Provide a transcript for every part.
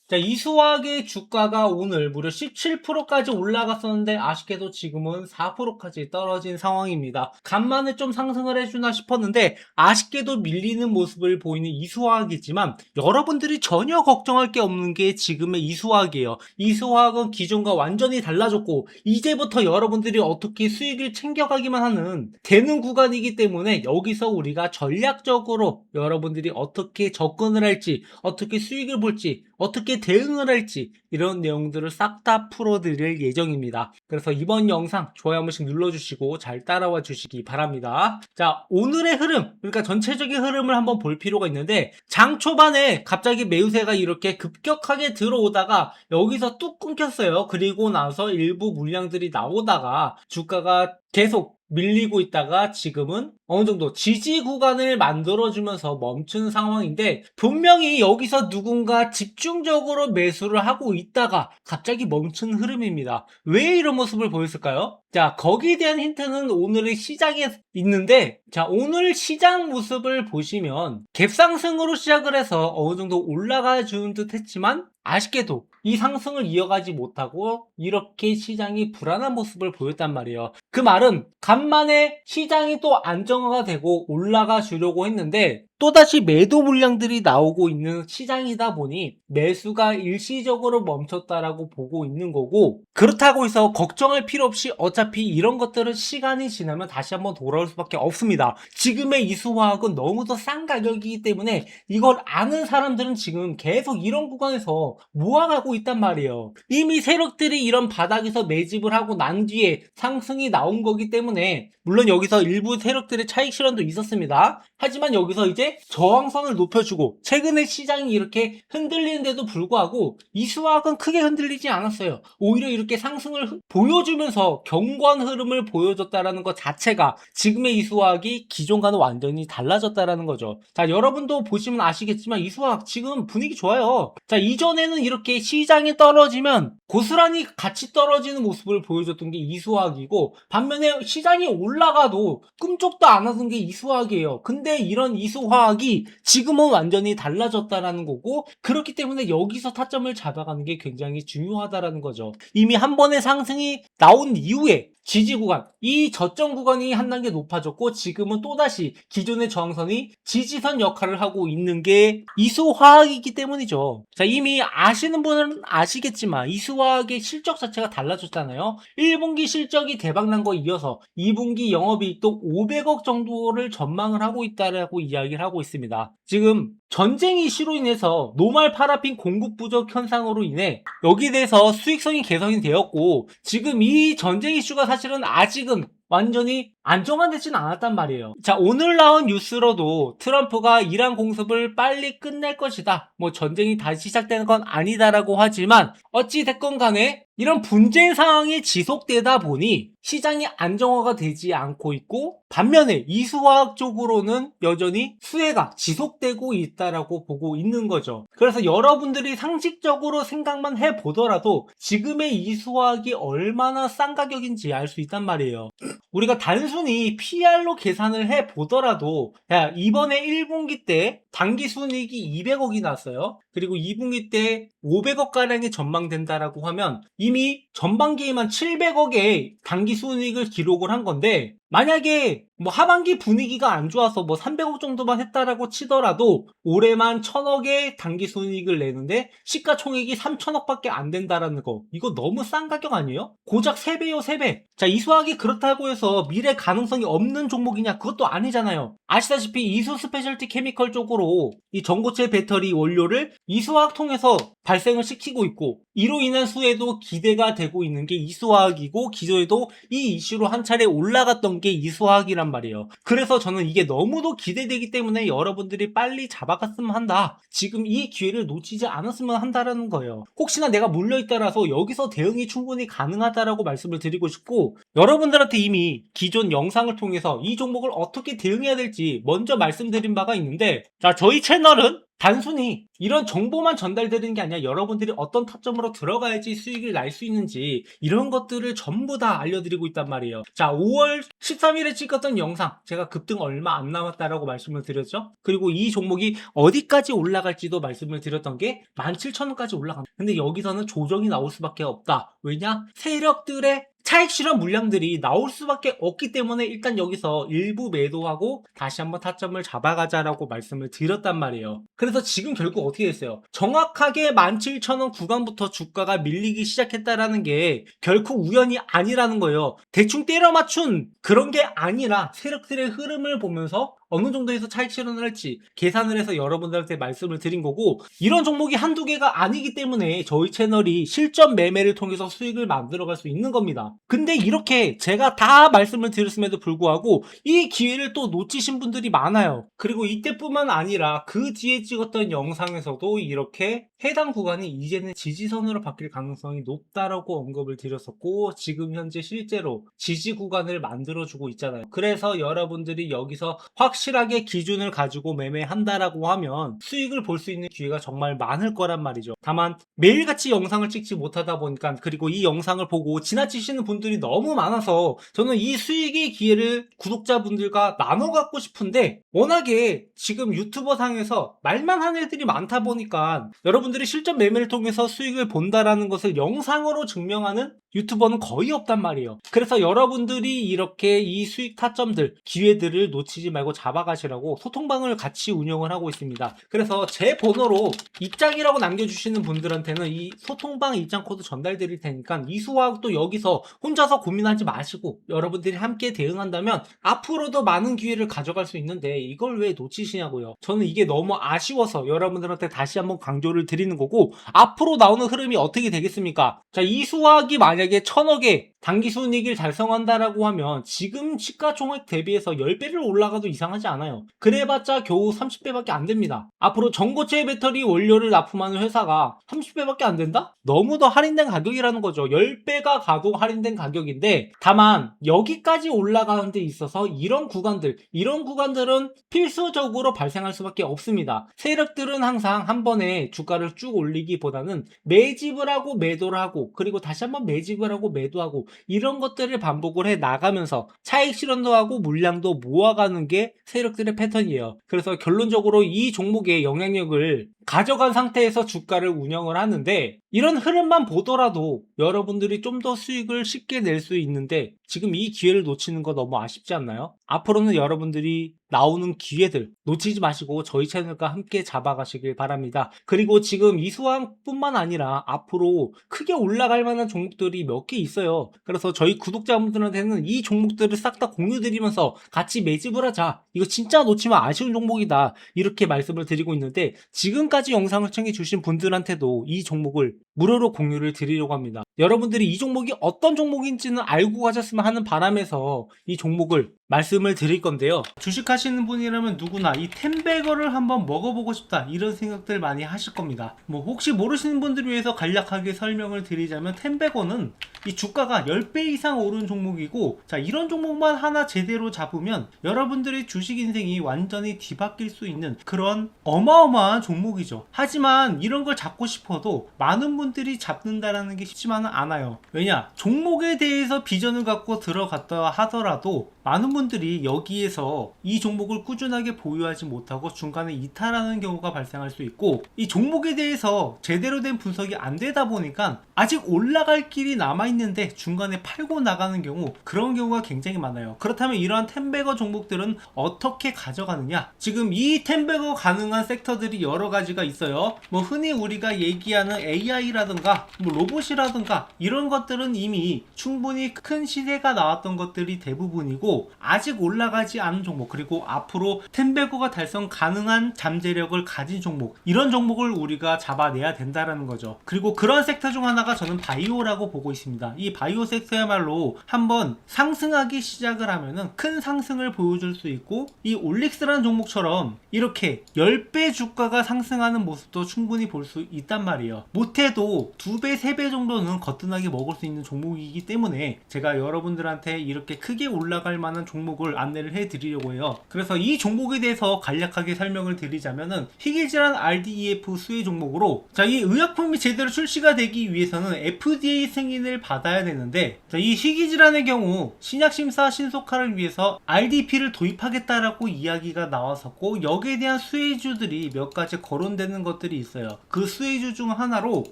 자, 이수학의 주가가 오늘 무려 17%까지 올라갔었는데 아쉽게도 지금은 4%까지 떨어진 상황입니다. 간만에 좀 상승을 해주나 싶었는데 아쉽게도 밀리는 모습을 보이는 이수학이지만 여러분들이 전혀 걱정할 게 없는 게 지금의 이수학이에요. 이수학은 기존과 완전히 달라졌고 이제부터 여러분들이 어떻게 수익을 챙겨가기만 하는 되는 구간이기 때문에 여기서 우리가 전략적으로 여러분들이 어떻게 접근을 할지, 어떻게 수익을 볼지, 어떻게 대응을 할지 이런 내용들을 싹 다 풀어드릴 예정입니다. 그래서 이번 영상 좋아요 한 번씩 눌러주시고 잘 따라와 주시기 바랍니다. 자, 오늘의 흐름, 그러니까 전체적인 흐름을 한번 볼 필요가 있는데 장 초반에 갑자기 매수세가 이렇게 급격하게 들어오다가 여기서 뚝 끊겼어요. 그리고 나서 일부 물량들이 나오다가 주가가 계속 밀리고 있다가 지금은 어느 정도 지지 구간을 만들어주면서 멈춘 상황인데 분명히 여기서 누군가 집중적으로 매수를 하고 있다가 갑자기 멈춘 흐름입니다. 왜 이런 모습을 보였을까요? 자, 거기에 대한 힌트는 오늘의 시장에 있는데, 자, 오늘 시장 모습을 보시면 갭상승으로 시작을 해서 어느 정도 올라가 주는 듯 했지만 아쉽게도 이 상승을 이어가지 못하고 이렇게 시장이 불안한 모습을 보였단 말이에요. 그 말은 간만에 시장이 또 안정화가 되고 올라가 주려고 했는데 또다시 매도 물량들이 나오고 있는 시장이다 보니 매수가 일시적으로 멈췄다라고 보고 있는 거고, 그렇다고 해서 걱정할 필요 없이 어차피 이런 것들은 시간이 지나면 다시 한번 돌아올 수밖에 없습니다. 지금의 이수화학은 너무도 싼 가격이기 때문에 이걸 아는 사람들은 지금 계속 이런 구간에서 모아가고 있단 말이에요. 이미 세력들이 이런 바닥에서 매집을 하고 난 뒤에 상승이 나온 거기 때문에 물론 여기서 일부 세력들의 차익 실현도 있었습니다. 하지만 여기서 이제 저항선을 높여주고 최근에 시장이 이렇게 흔들리는데도 불구하고 이수학은 크게 흔들리지 않았어요. 오히려 이렇게 상승을 보여주면서 견고한 흐름을 보여줬다라는 것 자체가 지금의 이수학이 기존과는 완전히 달라졌다라는 거죠. 자, 여러분도 보시면 아시겠지만 이수학 지금 분위기 좋아요. 자, 이전에는 이렇게 시장이 떨어지면 고스란히 같이 떨어지는 모습을 보여줬던 게 이수학이고 반면에 시장이 올라가도 꿈쩍도 안 하던 게 이수학이에요. 근데 이런 이수화학이 지금은 완전히 달라졌다라는 거고 그렇기 때문에 여기서 타점을 잡아가는 게 굉장히 중요하다라는 거죠. 이미 한 번의 상승이 나온 이후에 지지 구간, 이 저점 구간이 한 단계 높아졌고 지금은 또다시 기존의 저항선이 지지선 역할을 하고 있는 게 이수화학이기 때문이죠. 자, 이미 아시는 분은 아시겠지만 이수화학의 실적 자체가 달라졌잖아요. 1분기 실적이 대박난 거 이어서 2분기 영업이익도 500억 정도를 전망을 하고 있다라고 이야기를 하고 있습니다. 지금 전쟁 이슈로 인해서 노말 파라핀 공급 부족 현상으로 인해 여기에 대해서 수익성이 개선이 되었고 지금 이 전쟁 이슈가 사실은 아직은 완전히 안정화되진 않았단 말이에요. 자, 오늘 나온 뉴스로도 트럼프가 이란 공습을 빨리 끝낼 것이다. 뭐 전쟁이 다시 시작되는 건 아니다라고 하지만 어찌 됐건 간에 이런 분쟁 상황이 지속되다 보니 시장이 안정화가 되지 않고 있고 반면에 이수화학 쪽으로는 여전히 수혜가 지속되고 있다라고 보고 있는 거죠. 그래서 여러분들이 상식적으로 생각만 해보더라도 지금의 이수화학이 얼마나 싼 가격인지 알 수 있단 말이에요. 우리가 단순히 PR로 계산을 해보더라도 야, 이번에 1분기 때 당기순이익이 200억이 났어요. 그리고 2분기 때 500억가량이 전망된다라고 하면 이미 전반기에만 700억의 당기순이익을 기록을 한 건데 만약에 뭐 하반기 분위기가 안 좋아서 뭐 300억 정도만 했다라고 치더라도 올해만 1000억의 당기순이익을 내는데 시가총액이 3000억밖에 안 된다라는 거 이거 너무 싼 가격 아니에요? 고작 3배요 3배. 자, 이수학이 그렇다고 해서 미래 가능성이 없는 종목이냐? 그것도 아니잖아요. 아시다시피 이수 스페셜티 케미컬 쪽으로 이 전고체 배터리 원료를 이수화학 통해서 발생을 시키고 있고 이로 인한 수혜도 기대가 되고 있는 게 이수화학이고 기존에도 이 이슈로 한 차례 올라갔던 게 이수화학이란 말이에요. 그래서 저는 이게 너무도 기대되기 때문에 여러분들이 빨리 잡아갔으면 한다. 지금 이 기회를 놓치지 않았으면 한다라는 거예요. 혹시나 내가 물려있다라서 여기서 대응이 충분히 가능하다라고 말씀을 드리고 싶고 여러분들한테 이미 기존 영상을 통해서 이 종목을 어떻게 대응해야 될지 먼저 말씀드린 바가 있는데 자, 저희 채널은 단순히 이런 정보만 전달되는 게 아니라 여러분들이 어떤 타점으로 들어가야지 수익을 날 수 있는지 이런 것들을 전부 다 알려드리고 있단 말이에요. 자, 5월 13일에 찍었던 영상 제가 급등 얼마 안 남았다라고 말씀을 드렸죠. 그리고 이 종목이 어디까지 올라갈지도 말씀을 드렸던 게 17,000원까지 올라갑니다. 근데 여기서는 조정이 나올 수밖에 없다. 왜냐? 세력들의 차익 실현 물량들이 나올 수밖에 없기 때문에 일단 여기서 일부 매도하고 다시 한번 타점을 잡아가자라고 말씀을 드렸단 말이에요. 그래서 지금 결국 어떻게 됐어요? 정확하게 17,000원 구간부터 주가가 밀리기 시작했다라는 게 결코 우연이 아니라는 거예요. 대충 때려 맞춘 그런 게 아니라 세력들의 흐름을 보면서 어느 정도에서 차익 실현을 할지 계산을 해서 여러분들한테 말씀을 드린 거고, 이런 종목이 한두 개가 아니기 때문에 저희 채널이 실전 매매를 통해서 수익을 만들어갈 수 있는 겁니다. 근데 이렇게 제가 다 말씀을 드렸음에도 불구하고 이 기회를 또 놓치신 분들이 많아요. 그리고 이때뿐만 아니라 그 뒤에 찍었던 영상에서도 이렇게 해당 구간이 이제는 지지선으로 바뀔 가능성이 높다라고 언급을 드렸었고, 지금 현재 실제로 지지 구간을 만들어주고 있잖아요. 그래서 여러분들이 여기서 확실하게 기준을 가지고 매매한다라고 하면 수익을 볼 수 있는 기회가 정말 많을 거란 말이죠. 다만 매일같이 영상을 찍지 못하다 보니까, 그리고 이 영상을 보고 지나치시는 분들이 너무 많아서 저는 이 수익의 기회를 구독자분들과 나눠 갖고 싶은데, 워낙에 지금 유튜버 상에서 말만 하는 애들이 많다 보니까 여러분들이 실전 매매를 통해서 수익을 본다라는 것을 영상으로 증명하는 유튜버는 거의 없단 말이에요. 그래서 여러분들이 이렇게 이 수익 타점들, 기회들을 놓치지 말고 잡아가시라고 소통방을 같이 운영을 하고 있습니다. 그래서 제 번호로 입장이라고 남겨주시는 분들한테는 이 소통방 입장 코드 전달 드릴 테니까 이수와 또 여기서 혼자서 고민하지 마시고 여러분들이 함께 대응한다면 앞으로도 많은 기회를 가져갈 수 있는데 이걸 왜 놓치시냐고요. 저는 이게 너무 아쉬워서 여러분들한테 다시 한번 강조를 드리는 거고, 앞으로 나오는 흐름이 어떻게 되겠습니까? 자, 이수학이 만약에 1,000억에 단기 순이익을 달성한다라고 하면 지금 시가총액 대비해서 10배를 올라가도 이상하지 않아요. 그래봤자 겨우 30배밖에 안 됩니다. 앞으로 전고체 배터리 원료를 납품하는 회사가 30배밖에 안 된다? 너무 더 할인된 가격이라는 거죠. 10배가 가도 할인된 가격인데, 다만 여기까지 올라가는 데 있어서 이런 구간들은 필수적으로 발생할 수밖에 없습니다. 세력들은 항상 한 번에 주가를 쭉 올리기보다는 매집을 하고 매도를 하고 그리고 다시 한번 매집을 하고 매도하고 이런 것들을 반복을 해 나가면서 차익 실현도 하고 물량도 모아가는 게 세력들의 패턴이에요. 그래서 결론적으로 이 종목의 영향력을 가져간 상태에서 주가를 운영을 하는데, 이런 흐름만 보더라도 여러분들이 좀 더 수익을 쉽게 낼 수 있는데 지금 이 기회를 놓치는 거 너무 아쉽지 않나요? 앞으로는 여러분들이 나오는 기회들 놓치지 마시고 저희 채널과 함께 잡아가시길 바랍니다. 그리고 지금 이수왕뿐만 아니라 앞으로 크게 올라갈 만한 종목들이 몇 개 있어요. 그래서 저희 구독자분들한테는 이 종목들을 싹 다 공유드리면서 같이 매집을 하자, 이거 진짜 놓치면 아쉬운 종목이다, 이렇게 말씀을 드리고 있는데, 지금까지 영상을 시청해주신 분들한테도 이 종목을 무료로 공유를 드리려고 합니다. 여러분들이 이 종목이 어떤 종목인지는 알고 가셨으면 하는 바람에서 이 종목을 말씀을 드릴 건데요. 주식하시는 분이라면 누구나 이 텐베거를 한번 먹어보고 싶다, 이런 생각들 많이 하실 겁니다. 뭐 혹시 모르시는 분들을 위해서 간략하게 설명을 드리자면, 텐베거는 이 주가가 10배 이상 오른 종목이고, 자, 이런 종목만 하나 제대로 잡으면 여러분들의 주식 인생이 완전히 뒤바뀔 수 있는 그런 어마어마한 종목이죠. 하지만 이런 걸 잡고 싶어도 많은 분들이 잡는다라는 게 쉽지만은 않아요. 왜냐? 종목에 대해서 비전을 갖고 들어갔다 하더라도 많은 분들이 여기에서 이 종목을 꾸준하게 보유하지 못하고 중간에 이탈하는 경우가 발생할 수 있고, 이 종목에 대해서 제대로 된 분석이 안 되다 보니까 아직 올라갈 길이 남아있는데 중간에 팔고 나가는 경우, 그런 경우가 굉장히 많아요. 그렇다면 이러한 텐베거 종목들은 어떻게 가져가느냐? 지금 이 텐베거 가능한 섹터들이 여러 가지가 있어요. 뭐 흔히 우리가 얘기하는 AI라든가 뭐 로봇이라든가 이런 것들은 이미 충분히 큰 시세가 나왔던 것들이 대부분이고, 아직 올라가지 않은 종목, 그리고 앞으로 텐베거가 달성 가능한 잠재력을 가진 종목, 이런 종목을 우리가 잡아내야 된다라는 거죠. 그리고 그런 섹터 중 하나가 저는 바이오라고 보고 있습니다. 이 바이오 섹터야말로 한번 상승하기 시작을 하면은 큰 상승을 보여줄 수 있고, 이 올릭스라는 종목처럼 이렇게 10배 주가가 상승하는 모습도 충분히 볼 수 있단 말이에요. 못해도 2배, 3배 정도는 거뜬하게 먹을 수 있는 종목이기 때문에 제가 여러분들한테 이렇게 크게 올라갈 만한 종목 종목을 안내를 해드리려고 해요. 그래서 이 종목에 대해서 간략하게 설명을 드리자면은 희귀질환 RDEF 수혜 종목으로, 자, 이 의약품이 제대로 출시가 되기 위해서는 FDA 승인을 받아야 되는데, 자, 이 희귀질환의 경우 신약심사 신속화를 위해서 RDP를 도입하겠다라고 이야기가 나왔었고, 여기에 대한 수혜주들이 몇 가지 거론되는 것들이 있어요. 그 수혜주 중 하나로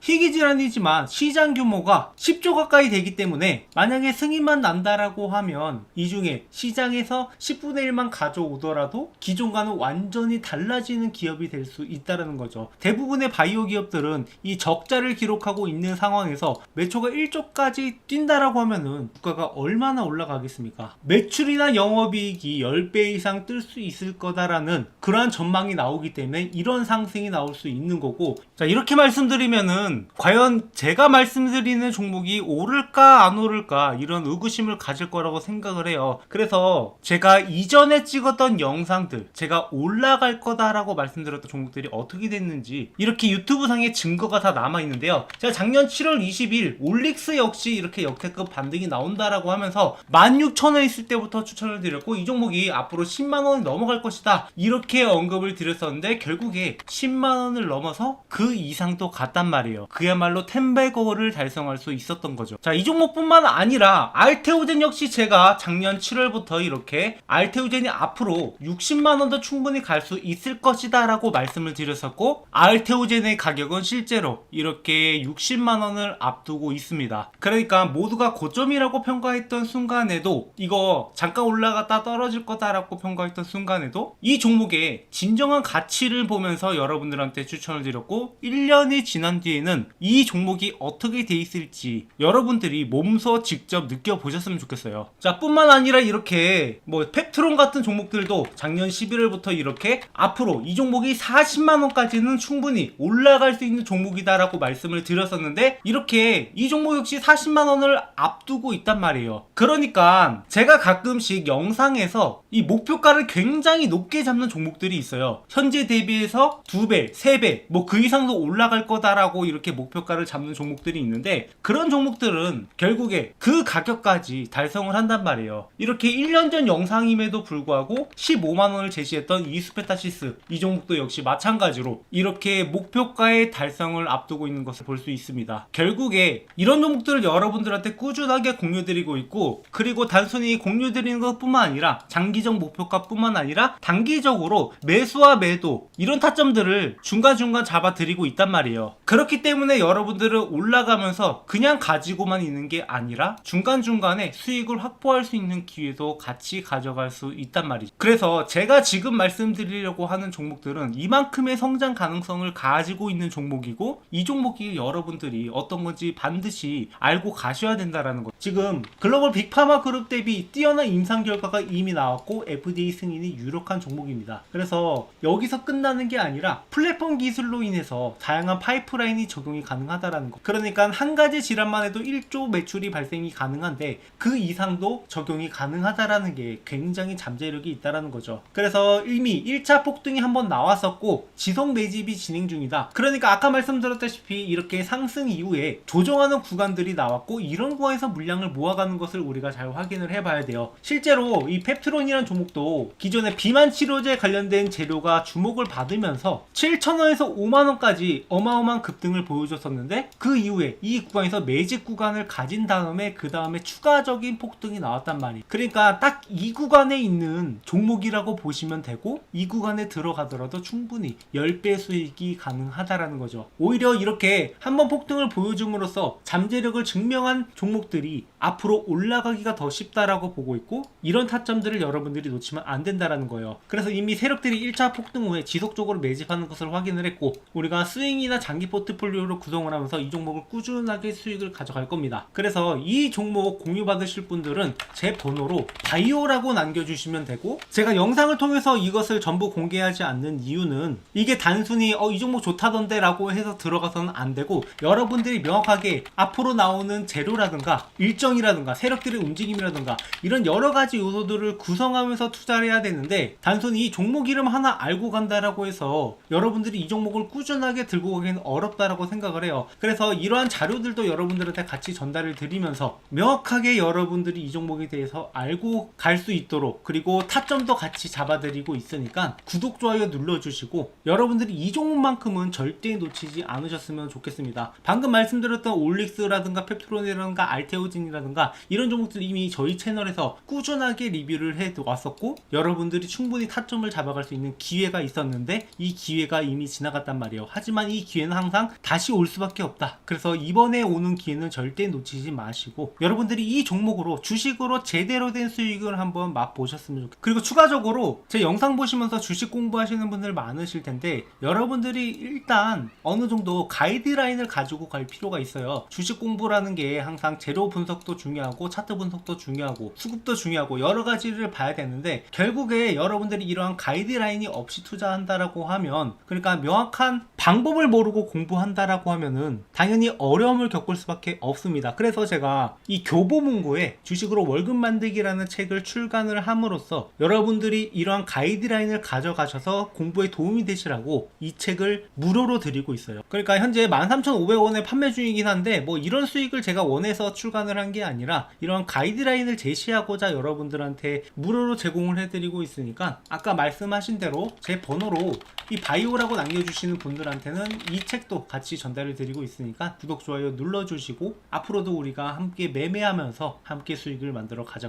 희귀질환이지만 시장 규모가 10조 가까이 되기 때문에 만약에 승인만 난다라고 하면 이 중에 시장에서 10분의 1만 가져오더라도 기존과는 완전히 달라지는 기업이 될 수 있다는 거죠. 대부분의 바이오 기업들은 이 적자를 기록하고 있는 상황에서 매초가 1조까지 뛴다라고 하면은 주가가 얼마나 올라가겠습니까? 매출이나 영업이익이 10배 이상 뜰 수 있을 거다라는 그러한 전망이 나오기 때문에 이런 상승이 나올 수 있는 거고, 자, 이렇게 말씀드리면은 과연 제가 말씀드리는 종목이 오를까 안 오를까 이런 의구심을 가질 거라고 생각을 해요. 그래서 제가 이전에 찍었던 영상들, 제가 올라갈 거다라고 말씀드렸던 종목들이 어떻게 됐는지 이렇게 유튜브 상에 증거가 다 남아 있는데요. 제가 작년 7월 20일 올릭스 역시 이렇게 역대급 반등이 나온다라고 하면서 16,000원 있을 때부터 추천을 드렸고, 이 종목이 앞으로 10만원이 넘어갈 것이다 이렇게 언급을 드렸었는데 결국에 10만원을 넘어서 그 이상도 갔단 말이에요. 그야말로 10배거를 달성할 수 있었던 거죠. 자, 이 종목뿐만 아니라 알테오젠 역시 제가 작년 7월부터 이렇게 알테오젠이 앞으로 60만원도 충분히 갈 수 있을 것이다 라고 말씀을 드렸었고, 알테오젠의 가격은 실제로 이렇게 60만원을 앞두고 있습니다. 그러니까 모두가 고점이라고 평가했던 순간에도, 이거 잠깐 올라갔다 떨어질 거다라고 평가했던 순간에도 이 종목의 진정한 가치를 보면서 여러분들한테 추천을 드렸고, 1년이 지난 뒤에는 이 종목이 어떻게 돼 있을지 여러분들이 몸소 직접 느껴보셨으면 좋겠어요. 자, 뿐만 아니라 이렇게 뭐 펩트론 같은 종목들도 작년 11월부터 이렇게 앞으로 이 종목이 40만원까지는 충분히 올라갈 수 있는 종목이다 라고 말씀을 드렸었는데, 이렇게 이 종목 역시 40만원을 앞두고 있단 말이에요. 그러니까 제가 가끔씩 영상에서 이 목표가를 굉장히 높게 잡는 종목들이 있어요. 현재 대비해서 2배, 3배, 뭐 그 이상도 올라갈 거다라고 이렇게 목표가를 잡는 종목들이 있는데, 그런 종목들은 결국에 그 가격까지 달성을 한단 말이에요. 이렇게 1년 전 영상임에도 불구하고 15만원을 제시했던 이수페타시스, 이 종목도 역시 마찬가지로 이렇게 목표가의 달성을 앞두고 있는 것을 볼 수 있습니다. 결국에 이런 종목들을 여러분들한테 꾸준하게 공유드리고 있고, 그리고 단순히 공유드리는 것뿐만 아니라 장기적 목표가 뿐만 아니라 단기적으로 매수와 매도 이런 타점들을 중간중간 잡아드리고 있단 말이에요. 그렇기 때문에 여러분들은 올라가면서 그냥 가지고만 있는 게 아니라 중간중간에 수익을 확보할 수 있는 기회도 같이 가져갈 수 있단 말이죠. 그래서 제가 지금 말씀드리려고 하는 종목들은 이만큼의 성장 가능성을 가지고 있는 종목이고, 이 종목이 여러분들이 어떤 건지 반드시 알고 가셔야 된다라는 거. 지금 글로벌 빅파마 그룹 대비 뛰어난 임상 결과가 이미 나왔고 FDA 승인이 유력한 종목입니다. 그래서 여기서 끝나는 게 아니라 플랫폼 기술로 인해서 다양한 파이프라인이 적용이 가능하다라는 거. 그러니까 한 가지 질환만 해도 1조 매출이 발생이 가능한데 그 이상도 적용이 가능하다라는 게 굉장히 잠재력이 있다라는 거죠. 그래서 이미 1차 폭등이 한번 나왔었고 지속 매집이 진행 중이다. 그러니까 아까 말씀드렸다시피 이렇게 상승 이후에 조정하는 구간들이 나왔고, 이런 구간에서 물량을 모아가는 것을 우리가 잘 확인을 해봐야 돼요. 실제로 이 펩트론이라는 종목도 기존에 비만 치료제 관련된 재료가 주목을 받으면서 7,000원에서 5만원까지 어마어마한 급등을 보여줬었는데, 그 이후에 이 구간에서 매집 구간을 가진 다음에 그 다음에 추가적인 폭등이 나왔단 말이에요. 그러니까 딱 이 구간에 있는 종목이라고 보시면 되고, 이 구간에 들어가더라도 충분히 10배 수익이 가능하다라는 거죠. 오히려 이렇게 한번 폭등을 보여줌으로써 잠재력을 증명한 종목들이 앞으로 올라가기가 더 쉽다라고 보고 있고, 이런 타점들을 여러분들이 놓치면 안 된다라는 거예요. 그래서 이미 세력들이 1차 폭등 후에 지속적으로 매집하는 것을 확인을 했고, 우리가 스윙이나 장기 포트폴리오를 구성을 하면서 이 종목을 꾸준하게 수익을 가져갈 겁니다. 그래서 이 종목 공유 받으실 분들은 제 번호로 바이오라고 남겨주시면 되고, 제가 영상을 통해서 이것을 전부 공개하지 않는 이유는 이게 단순히 이 종목 좋다던데 라고 해서 들어가서는 안 되고, 여러분들이 명확하게 앞으로 나오는 재료라든가 일정이라든가 세력들의 움직임이라든가 이런 여러가지 요소들을 구성한 생각하면서 투자를 해야 되는데, 단순히 이 종목 이름 하나 알고 간다라고 해서 여러분들이 이 종목을 꾸준하게 들고 가기는 어렵다라고 생각을 해요. 그래서 이러한 자료들도 여러분들한테 같이 전달을 드리면서 명확하게 여러분들이 이 종목에 대해서 알고 갈 수 있도록, 그리고 타점도 같이 잡아드리고 있으니까 구독, 좋아요 눌러주시고 여러분들이 이 종목만큼은 절대 놓치지 않으셨으면 좋겠습니다. 방금 말씀드렸던 올릭스라든가 펩트론이라든가 알테오진이라든가 이런 종목들 이미 저희 채널에서 꾸준하게 리뷰를 해 왔었고, 여러분들이 충분히 타점을 잡아갈 수 있는 기회가 있었는데 이 기회가 이미 지나갔단 말이에요. 하지만 이 기회는 항상 다시 올 수밖에 없다. 그래서 이번에 오는 기회는 절대 놓치지 마시고 여러분들이 이 종목으로 주식으로 제대로 된 수익을 한번 맛보셨으면 좋겠어요. 그리고 추가적으로 제 영상 보시면서 주식 공부하시는 분들 많으실 텐데, 여러분들이 일단 어느 정도 가이드라인을 가지고 갈 필요가 있어요. 주식 공부라는 게 항상 재료 분석도 중요하고 차트 분석도 중요하고 수급도 중요하고 여러 가지를 봐야 되는데, 결국에 여러분들이 이러한 가이드라인이 없이 투자한다라고 하면, 그러니까 명확한 방법을 모르고 공부한다라고 하면은 당연히 어려움을 겪을 수밖에 없습니다. 그래서 제가 이 교보문고에 주식으로 월급 만들기라는 책을 출간을 함으로써 여러분들이 이러한 가이드라인을 가져가셔서 공부에 도움이 되시라고 이 책을 무료로 드리고 있어요. 그러니까 현재 13,500원에 판매 중이긴 한데, 뭐 이런 수익을 제가 원해서 출간을 한 게 아니라 이러한 가이드라인을 제시하고자 여러분들한테 무료로 제공을 해드리고 있으니까, 아까 말씀하신 대로 제 번호로 이 바이오라고 남겨주시는 분들한테는 이 책도 같이 전달을 드리고 있으니까 구독, 좋아요 눌러주시고 앞으로도 우리가 함께 매매하면서 함께 수익을 만들어 가자.